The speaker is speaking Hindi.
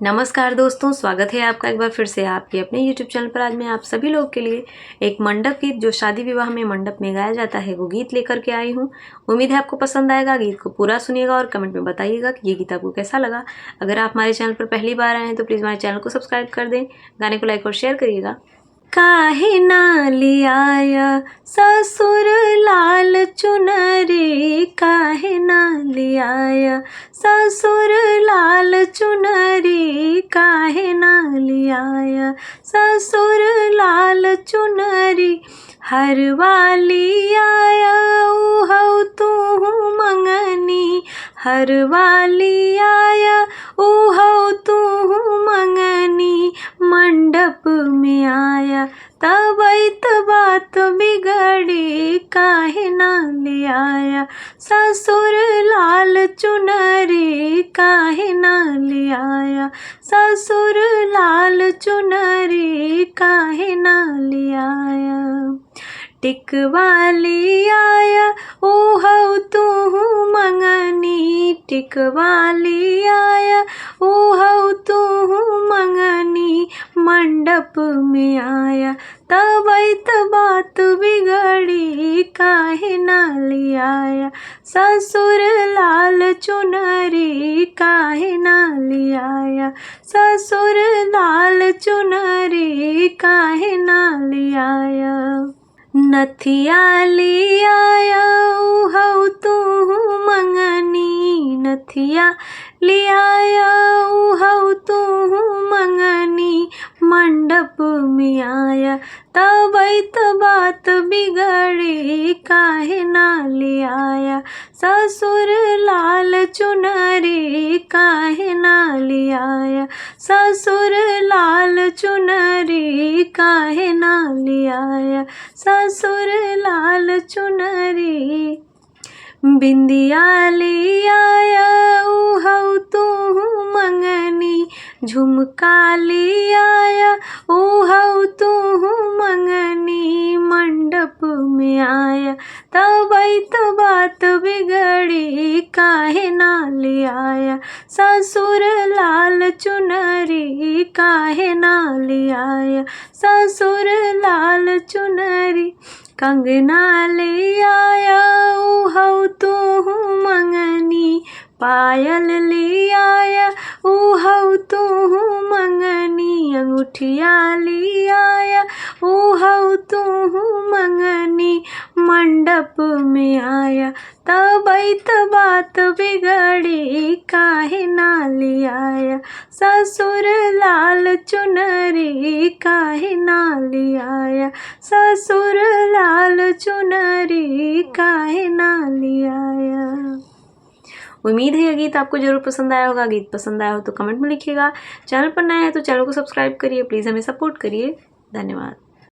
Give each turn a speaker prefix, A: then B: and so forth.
A: नमस्कार दोस्तों, स्वागत है आपका एक बार फिर से आपके अपने YouTube चैनल पर। आज मैं आप सभी लोग के लिए एक मंडप गीत जो शादी विवाह में मंडप में गाया जाता है वो गीत लेकर के आई हूँ। उम्मीद है आपको पसंद आएगा। गीत को पूरा सुनिएगा और कमेंट में बताइएगा कि ये गीत आपको कैसा लगा। अगर आप हमारे चैनल पर पहली बार आए हैं तो प्लीज़ हमारे चैनल को सब्सक्राइब कर दें, गाने को लाइक और शेयर करिएगा। काहे ना लियाया ससुर लाल चुनरी, काहे ना लियाया ससुर लाल चुनरी, काहे ना लियाया ससुर लाल चुनरी। हर वाली आया उहौ तू मंगनी, हर वाली आया उहौ तू मंगनी। मंडप में आया तब बात बिगड़ी, काहे ना ले आया ससुर लाल चुनरी, काहे ना ले आया ससुर लाल चुनरी, काहे ना ले आया। टिकवाली आया उहौ तू मंगनी, टिकवाली आया उहौ तू मंगनी। मंडप में आया तब बात बिगड़ी, काहे ना ले आया ससुर लाल चुनरी, काहे ना ले आया ससुर लाल चुनरी, काहे ना ले आया। नथिया ले आया उहौ तू मंगनी, नथिया ले आया उहौ तू मंगनी। मंडप में आया तब बात बिगड़ी, काहे ना ले आया ससुर लाल चुनरी, काहे ना ले आया ससुर लाल चुनरी, काहे ना ले आया ससुर लाल चुनरी। बिंदिया ले आया उहौ तू मंगनी, झुमका ले आया उहौ तू मंगनी। मंडप में आया तब बात बिगड़ी, काहे ना ले आया ससुर लाल चुनरी, काहे ना ले आया ससुर लाल चुनरी। कंगना ले आया उहौ तू मंगनी, पायल ले आया उहौ तू मंगनी। अंगूठिया ले आया उहौ तू मंगनी। मंडप में आया तब बात बिगड़ी, काहे ना ले आया ससुर लाल चुनरी, काहे ना ले आया ससुर लाल चुनरी, काहे ना ले आया। उम्मीद है यह गीत आपको जरूर पसंद आया होगा। गीत पसंद आया हो तो कमेंट में लिखिएगा। चैनल पर नए हैं तो चैनल को सब्सक्राइब करिए, प्लीज़ हमें सपोर्ट करिए। धन्यवाद।